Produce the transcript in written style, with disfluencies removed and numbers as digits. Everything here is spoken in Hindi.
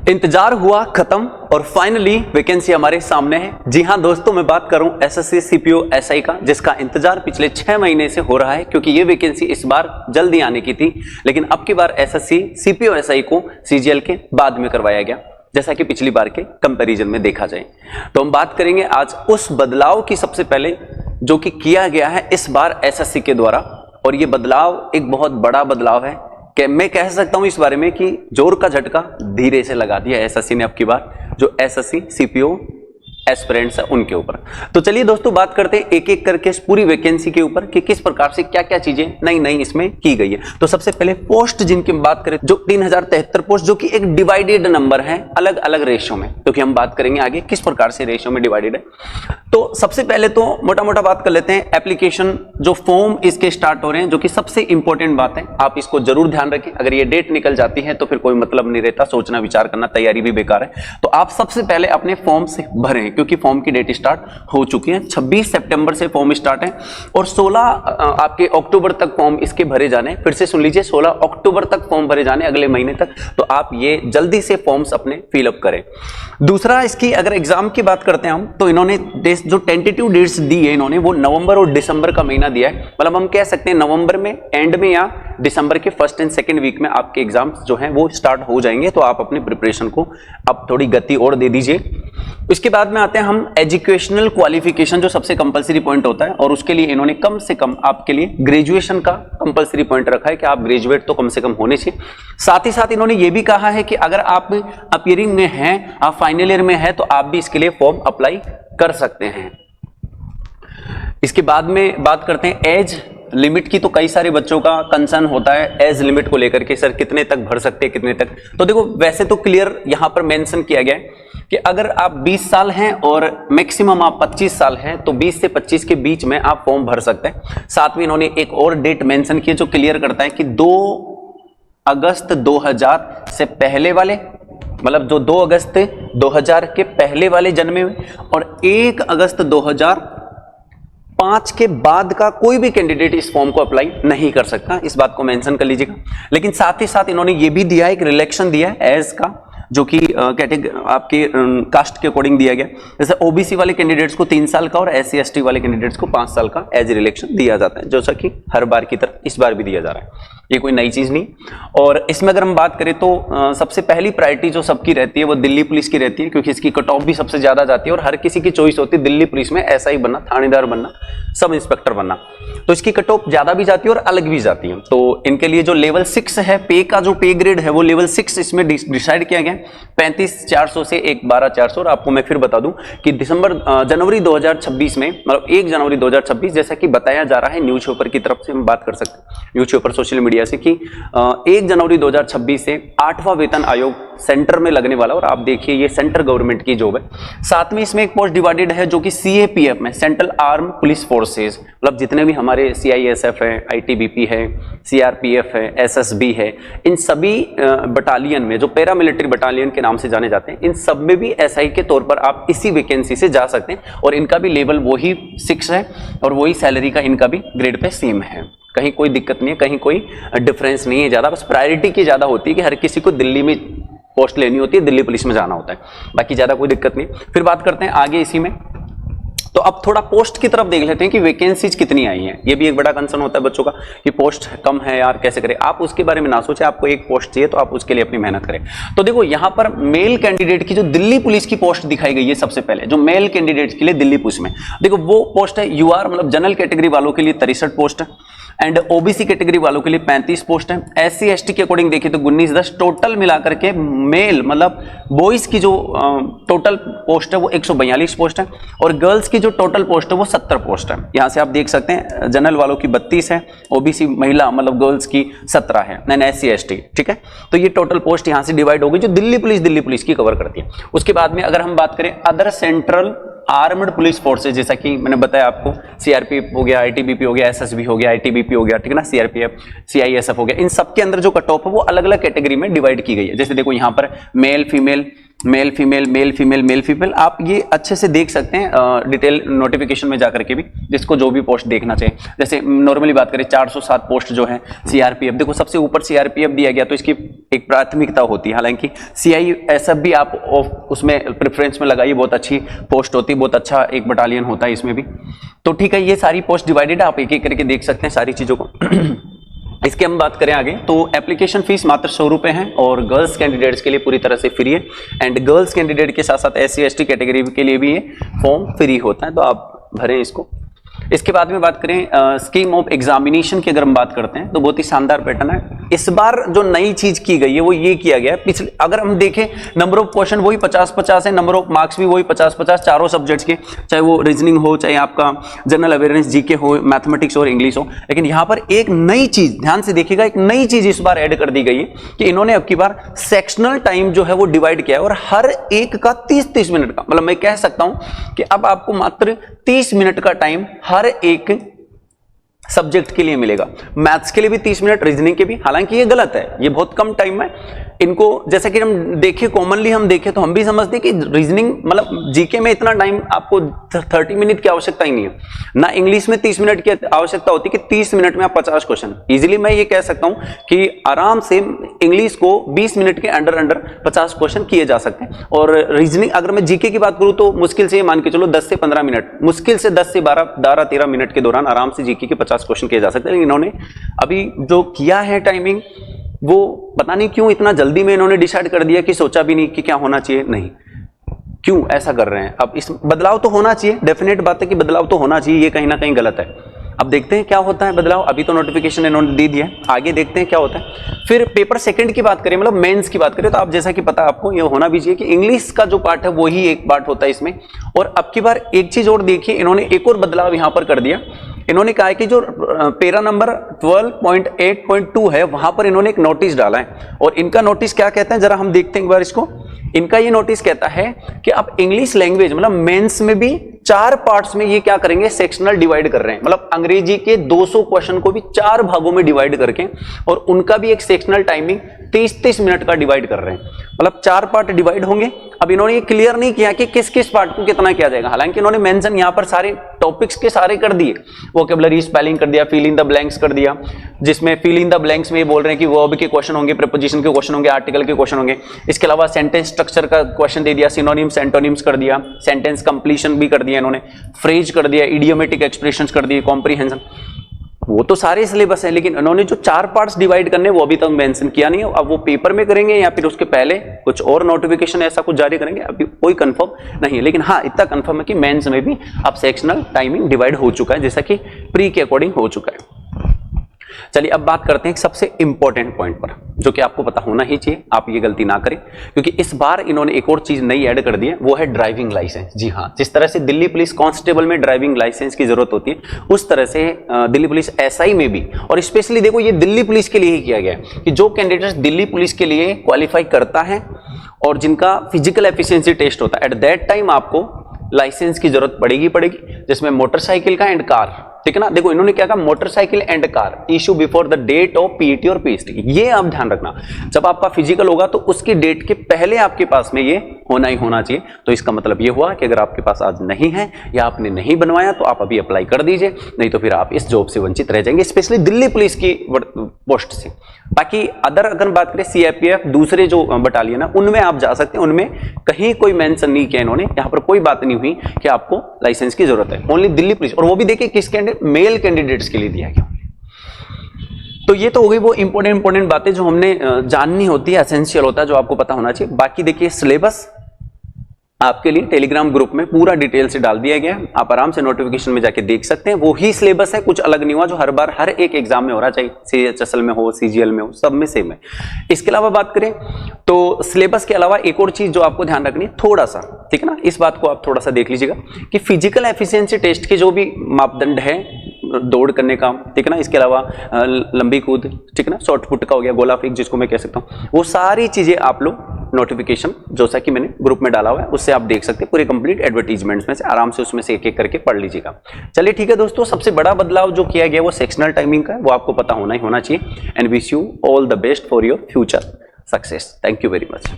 इंतजार हुआ खत्म और फाइनली वैकेंसी हमारे सामने है। जी हां दोस्तों, मैं बात कर रहा हूं एसएससी सीपीओ एसआई का, जिसका इंतजार पिछले 6 महीने से हो रहा है, क्योंकि ये वैकेंसी इस बार जल्दी आने की थी, लेकिन अब की बार एसएससी सीपीओ एसआई को सीजीएल के बाद में करवाया गया, जैसा कि पिछली बार के कंपैरिजन में देखा जाए। तो हम बात करेंगे आज उस बदलाव की सबसे पहले जो कि किया गया है इस बार एसएससी के द्वारा, और ये बदलाव एक बहुत बड़ा बदलाव है कि मैं कह सकता हूं इस बारे में कि जोर का झटका धीरे से लगा दिया एसएससी ने अब की बार, जो एसएससी सीपीओ एस्पिरेंट्स है उनके ऊपर। तो चलिए दोस्तों, बात करते हैं एक एक करके इस पूरी वैकेंसी के ऊपर कि किस प्रकार से क्या क्या चीजें नई नई इसमें की गई है। तो सबसे पहले पोस्ट जिनकी बात करें, जो 3073 पोस्ट, जो कि एक डिवाइडेड नंबर है अलग अलग रेशियो में, क्योंकि हम बात करेंगे आगे किस प्रकार से रेशियो में डिवाइडेड है। तो सबसे पहले तो मोटा मोटा बात कर लेते हैं, एप्लीकेशन जो फॉर्म इसके स्टार्ट हो रहे हैं, जो कि सबसे इंपॉर्टेंट बात है, आप इसको जरूर ध्यान रखें। अगर ये डेट निकल जाती है तो फिर कोई मतलब नहीं रहता, सोचना विचार करना, तैयारी भी बेकार है। तो आप सबसे पहले अपने फॉर्म से भरें, क्योंकि फॉर्म की डेट स्टार्ट हो चुकी है। 26 सितंबर से फॉर्म स्टार्ट है और 16 आपके अक्टूबर तक फॉर्म इसके भरे जाने। फिर से सुन लीजिए, 16 अक्टूबर तक फॉर्म भरे जाने, अगले महीने तक। तो आप ये जल्दी से फॉर्म्स अपने फिलअप करें। दूसरा, इसकी अगर एग्जाम की बात करते हैं हम, तो इन्होंने जो टेंटेटिव डेट्स दी है इन्होंने, वो नवंबर और दिसंबर का महीना दिया है। मतलब हम कह सकते हैं नवंबर में एंड में या दिसंबर के फर्स्ट एंड सेकंड वीक में आपके एग्जाम्स जो हैं वो स्टार्ट हो जाएंगे। तो आप अपनी प्रिपरेशन को अब थोड़ी गति और दे दीजिए। इसके बाद में आते हैं हम एजुकेशनल क्वालिफिकेशन, जो सबसे कंपलसरी पॉइंट होता है, और उसके लिए इन्होंने कम से कम आपके लिए ग्रेजुएशन का कंपलसरी पॉइंट रखा है कि आप ग्रेजुएट तो कम से कम होने चाहिए। साथ ही साथ इन्होंने ये भी कहा है कि अगर आप अपीयरिंग में हैं, आप फाइनल ईयर में हैं, तो आप भी इसके लिए फॉर्म अप्लाई कर सकते हैं। इसके बाद में बात करते हैं एज लिमिट की। तो कई सारे बच्चों का कंसर्न होता है एज लिमिट को लेकर के, सर कितने तक भर सकते हैं, कितने तक। तो देखो, वैसे तो क्लियर यहां पर मेंशन किया गया है कि अगर आप 20 साल हैं और मैक्सिमम आप 25 साल हैं, तो 20 से 25 के बीच में आप फॉर्म भर सकते हैं। साथ में इन्होंने एक और डेट मेंशन की है जो क्लियर करता है कि 2 अगस्त 2000 से पहले वाले, मतलब जो 2 अगस्त 2000 के पहले वाले जन्मे हुए, और 1 अगस्त 2005 के बाद का कोई भी कैंडिडेट इस फॉर्म को अप्लाई नहीं कर सकता। इस बात को मेंशन कर लीजिएगा। लेकिन साथ ही साथ इन्होंने ये भी दिया है, एक रिलैक्सेशन दिया है एज का, जो कि कैटेगरी आपके कास्ट के अकॉर्डिंग दिया गया। जैसे ओबीसी वाले कैंडिडेट्स को 3 साल का और एससी एसटी वाले कैंडिडेट्स को 5 साल का एज रिलैक्सेशन दिया जाता है, जैसा कि हर बार की तरह इस बार भी दिया जा रहा है। ये कोई नई चीज नहीं। और इसमें अगर हम बात करें तो सबसे पहली प्रायोरिटी जो सबकी रहती है वो दिल्ली पुलिस की रहती है, क्योंकि इसकी कट ऑफ भी सबसे ज्यादा जाती है और हर किसी की चॉइस होती है दिल्ली पुलिस में एसआई बनना, थानेदार बनना, सब इंस्पेक्टर बनना। तो इसकी कट ऑफ ज्यादा भी जाती है और अलग भी जाती है। तो इनके लिए जो लेवल 6 है, पे का जो पे ग्रेड है वो लेवल 6 इसमें डिसाइड किया गया 35,400 से 12,400। और आपको मैं फिर बता दूं कि जनवरी 2026 में, मतलब 1 जनवरी 2026, जैसा कि बताया जा रहा है न्यूज़पेपर की तरफ से, हम बात कर सकते हैं न्यूज़पेपर सोशल मीडिया से, कि 1 जनवरी 2026 से 8वां वेतन आयोग सेंटर में लगने वाला। और आप देखिए ये सेंट्रल गवर्नमेंट की जॉब है। साथ में इसमें एक पोस्ट डिवाइडेड है जो कि सीएपीएफ में, सेंट्रल आर्म पुलिस फोर्सेस, मतलब जितने भी हमारे सीआईएसएफ है, आईटीबीपी है, सीआरपीएफ है, एसएसबी है, इन सभी बटालियन में, जो पैरामिलिट्री बटालियन के नाम से जाने जाते हैं, इन सब में भी एसआई के तौर पर आप इसी वैकेंसी से जा सकते हैं। और इनका भी लेवल वही 6 है और वही सैलरी का इनका भी ग्रेड पे सेम है। कहीं कोई दिक्कत नहीं है, कहीं कोई डिफरेंस नहीं है ज्यादा। बस प्रायोरिटी की ज्यादा होती है कि हर किसी को दिल्ली में पोस्ट लेनी होती है, दिल्ली पुलिस में जाना होता है, बाकी ज्यादा कोई दिक्कत नहीं। फिर बात करते हैं आगे इसी में। तो अब थोड़ा पोस्ट की तरफ देख लेते हैं कि वैकेंसीज कितनी आई हैं। ये भी एक बड़ा कंसर्न होता है बच्चों का कि पोस्ट कम है यार, कैसे करें। आप उसके बारे में ना सोचें, आपको एक पोस्ट चाहिए तो आप उसके लिए अपनी मेहनत करें। तो देखो, यहां पर मेल कैंडिडेट की जो दिल्ली पुलिस की पोस्ट दिखाई गई है, सबसे पहले जो मेल कैंडिडेट के लिए दिल्ली पुलिस में, देखो वो पोस्ट है यूआर, मतलब जनरल कैटेगरी वालों के लिए 63 पोस्ट है, एंड ओबीसी कैटेगरी वालों के लिए 35 पोस्ट है। एससी एसटी के अकॉर्डिंग देखिए तो 19-10 टोटल मिलाकर के मेल, मतलब बॉयज की जो टोटल पोस्ट है वो 142 पोस्ट है, और गर्ल्स की जो टोटल पोस्ट है वो 70 पोस्ट है। यहां से आप देख सकते हैं जनरल वालों की 32 है, ओबीसी महिला मतलब गर्ल्स की 17 है, नहीं एससी एसटी, ठीक है। तो ये टोटल पोस्ट यहां से डिवाइड हो गई जो दिल्ली पुलिस की कवर करती है। उसके बाद में अगर हम बात करें other central armed police forces, जैसा कि मैंने बताया आपको, सीआरपीएफ हो गया, आईटीबीपी हो गया, एसएसबी हो गया, आईटीबीपी हो गया, ठीक है ना, सीआरपीएफ, सीआईएसएफ हो गया, इन सब के अंदर जो कट ऑफ है वो अलग अलग कैटेगरी में डिवाइड की गई है। जैसे देखो यहाँ पर male female male female male female male female, आप ये अच्छे से देख सकते हैं डिटेल नोटिफिकेशन में जाकर के भी, जिसको जो भी पोस्ट देखना चाहिए। जैसे नॉर्मली बात करें 407 पोस्ट जो है सीआरपीएफ, देखो सबसे ऊपर सीआरपीएफ दिया गया तो इसकी एक प्राथमिकता होती है, हालांकि सीआईएसएफ भी आप उसमें प्रेफरेंस में लगाइए, बहुत अच्छी पोस्ट होती है, बहुत अच्छा एक बटालियन होता है इसमें भी। तो ठीक है, ये सारी पोस्ट डिवाइडेड है, आप एक एक करके देख सकते हैं सारी चीजों को। इसके हम बात करें आगे तो एप्लीकेशन फीस मात्र 100 रुपए है और गर्ल्स कैंडिडेट्स के लिए पूरी तरह से फ्री है, एंड गर्ल्स कैंडिडेट के साथ साथ SC ST कैटेगरी के लिए भी ये फॉर्म फ्री होता है, तो आप भरें इसको। इसके बाद में बात करें स्कीम ऑफ एग्जामिनेशन की, अगर हम बात करते हैं तो बहुत ही शानदार पैटर्न है। इस बार जो नई चीज की गई है वो ये किया गया है, पिछले अगर हम देखें नंबर ऑफ क्वेश्चन वही 50-50 है, नंबर ऑफ मार्क्स भी वही 50-50 चारों सब्जेक्ट्स के, चाहे वो रीजनिंग हो, चाहे आपका जनरल अवेयरनेस जीके हो, मैथमेटिक्स और इंग्लिश हो। लेकिन यहाँ पर एक नई चीज, ध्यान से देखिएगा, एक नई चीज इस बार ऐड कर दी गई है कि इन्होंने अब की बार सेक्शनल टाइम जो है वो डिवाइड किया है, और हर एक का 30-30 मिनट का, मतलब मैं कह सकता हूं कि अब आपको मात्र 30 मिनट का टाइम हर एक सब्जेक्ट के लिए मिलेगा। मैथ्स के लिए भी 30 मिनट, रीजनिंग के भी, हालांकि ये गलत है, ये बहुत कम टाइम है। इनको जैसे कि हम देखें, कॉमनली हम देखें तो हम भी समझते हैं कि रीजनिंग मतलब जीके में इतना टाइम आपको 30 मिनट की आवश्यकता ही नहीं है ना, इंग्लिश में 30 मिनट की आवश्यकता होती है कि 30 मिनट में आप 50 क्वेश्चन इजीली, मैं ये कह सकता हूं कि आराम से इंग्लिश को 20 मिनट के अंडर 50 क्वेश्चन किए जा सकते हैं। और रीजनिंग अगर मैं जीके की बात करूं तो मुश्किल से मान के चलो 10 से 15 मिनट, मुश्किल से 10 से 12-13 मिनट के दौरान आराम से जीके के 50 क्वेश्चन किए जा सकते हैं। लेकिन इन्होंने अभी जो किया है टाइमिंग, वो पता नहीं क्यों इतना जल्दी में इन्होंने डिसाइड कर दिया कि सोचा भी नहीं कि क्या होना चाहिए, नहीं, क्यों ऐसा कर रहे हैं। अब इस बदलाव तो होना चाहिए, डेफिनेट बात है कि बदलाव तो होना चाहिए, ये कहीं ना कहीं गलत है। अब देखते हैं क्या होता है बदलाव, अभी तो नोटिफिकेशन इन्होंने दे दिया है, आगे देखते हैं क्या होता है। फिर पेपर सेकंड की बात करें, मतलब मेंस की बात करें, तो आप जैसा कि पता आपको ये होना भी चाहिए कि इंग्लिश का जो पार्ट है वही एक पार्ट होता है इसमें। और अब की बार एक चीज और देखिए, इन्होंने एक और बदलाव यहां पर कर दिया। इन्होंने कहा है कि जो पेरा नंबर 12.8.2 है वहां पर इन्होंने एक नोटिस डाला है, और इनका नोटिस क्या कहता है जरा हम देखते हैं एक बार इसको। इनका ये नोटिस कहता है कि आप इंग्लिश लैंग्वेज मतलब मेंस में भी 4 पार्ट्स में ये क्या करेंगे, सेक्शनल डिवाइड कर रहे हैं, मतलब अंग्रेजी के 200 क्वेश्चन को भी 4 भागों में डिवाइड करके, और उनका भी एक सेक्शनल टाइमिंग 30-30 मिनट का डिवाइड कर रहे हैं, मतलब 4 पार्ट डिवाइड होंगे। अब इन्होंने ये क्लियर नहीं किया कि किस किस पार्ट को कितना किया जाएगा, हालांकि इन्होंने मेंशन यहां पर सारे टॉपिक्स के सारे कर दिए, वोकैबुलरी, स्पेलिंग कर दिया, फिल इन द ब्लैंक्स कर दिया, जिसमें फिल इन द ब्लैंक्स में ये बोल रहे हैं कि वर्ब के क्वेश्चन होंगे, प्रीपोजिशन के क्वेश्चन होंगे, आर्टिकल के क्वेश्चन होंगे। इसके अलावा सेंटेंस स्ट्रक्चर का क्वेश्चन दे दिया, सिनोनिम्स एंटोनिम्स कर दिया, सेंटेंस कंप्लीशन भी कर दिया इन्होंने, फ्रेज कर दिया, इडियोमेटिक एक्सप्रेशंस कर दिए, कॉम्प्रिहेंशन, वो तो सारे सिलेबस है। लेकिन इन्होंने जो 4 पार्ट्स डिवाइड करने वो अभी तक मेंशन किया नहीं है। अब वो पेपर में करेंगे या फिर उसके पहले कुछ और नोटिफिकेशन ऐसा कुछ जारी करेंगे, अभी कोई कंफर्म नहीं है। लेकिन हाँ, इतना कंफर्म है कि मेंस में भी अब सेक्शनल टाइमिंग डिवाइड हो चुका है, जैसा कि प्री के अकॉर्डिंग हो चुका है। चलिए अब बात करते हैं एक सबसे इंपॉर्टेंट पॉइंट पर, जो कि आपको पता होना ही चाहिए, आप ये गलती ना करें, क्योंकि इस बार इन्होंने एक और चीज नई ऐड कर दी है, वो है ड्राइविंग लाइसेंस। जी हाँ, जिस तरह से दिल्ली पुलिस कांस्टेबल में ड्राइविंग लाइसेंस की जरूरत होती है, उस तरह से दिल्ली पुलिस SI में भी, और स्पेशली देखो ये दिल्ली पुलिस के लिए ही किया गया है कि जो कैंडिडेट दिल्ली पुलिस के लिए क्वालिफाई करता है और जिनका फिजिकल एफिशिएंसी टेस्ट होता है, एट दैट टाइम आपको लाइसेंस की जरूरत पड़ेगी, जिसमें मोटरसाइकिल का एंड कार, ठीक है ना। देखो इन्होंने क्या कहा, motorcycle and car issue before the date of PET और PST, ये आप ध्यान रखना, जब आपका फिजिकल होगा तो उसकी डेट के पहले आपके पास में ये होना ही होना चाहिए। तो इसका मतलब ये हुआ कि अगर आपके पास आज नहीं है या आपने नहीं बनवाया तो आप अभी अप्लाई कर दीजिए, नहीं तो फिर आप इस जॉब से वंचित रह जाएंगे, स्पेशली दिल्ली पुलिस की पोस्ट से। बाकी अदर अगर बात करें CRPF दूसरे जो बटालियन है उनमें आप जा सकते हैं, उनमें कहीं कोई मेंशन नहीं किया इन्होंने, यहां पर कोई बात नहीं हुई कि आपको लाइसेंस की जरूरत है, ओनली दिल्ली पुलिस, और वो भी देखिए किस मेल कैंडिडेट्स के लिए दिया गया। तो ये तो हो गई वो इंपॉर्टेंट बातें जो हमने जाननी होती है, एसेंशियल होता है, जो आपको पता होना चाहिए। बाकी देखिए सिलेबस आपके लिए टेलीग्राम ग्रुप में पूरा डिटेल से डाल दिया गया है, आप आराम से नोटिफिकेशन में जाके देख सकते हैं। वो ही सिलेबस है, कुछ अलग नहीं हुआ, जो हर बार हर एक एग्जाम में हो रहा, चाहे CHSL में हो, CGL में हो, सब में सेम है। इसके अलावा बात करें तो सिलेबस के अलावा एक और चीज जो आपको ध्यान रखनी है थोड़ा सा, ठीक है ना, इस बात को आप थोड़ा सा देख लीजिएगा कि फिजिकल एफिशिएंसी टेस्ट के जो भी मापदंड है दौड़ करने का, ठीक है ना, इसके अलावा लंबी कूद, ठीक है ना, शॉर्ट पुट का हो गया, गोला फेंक जिसको मैं कह सकता हूँ, वो सारी चीजें आप लोग नोटिफिकेशन जैसा कि मैंने ग्रुप में डाला हुआ है उससे आप देख सकते हैं, पूरे कंप्लीट एडवर्टीजमेंट्स में से आराम से उसमें से एक एक करके पढ़ लीजिएगा। चलिए ठीक है दोस्तों, सबसे बड़ा बदलाव जो किया गया वो सेक्शनल टाइमिंग का है, वो आपको पता होना ही होना चाहिए। And wish you all the best for your future success. Thank you very much.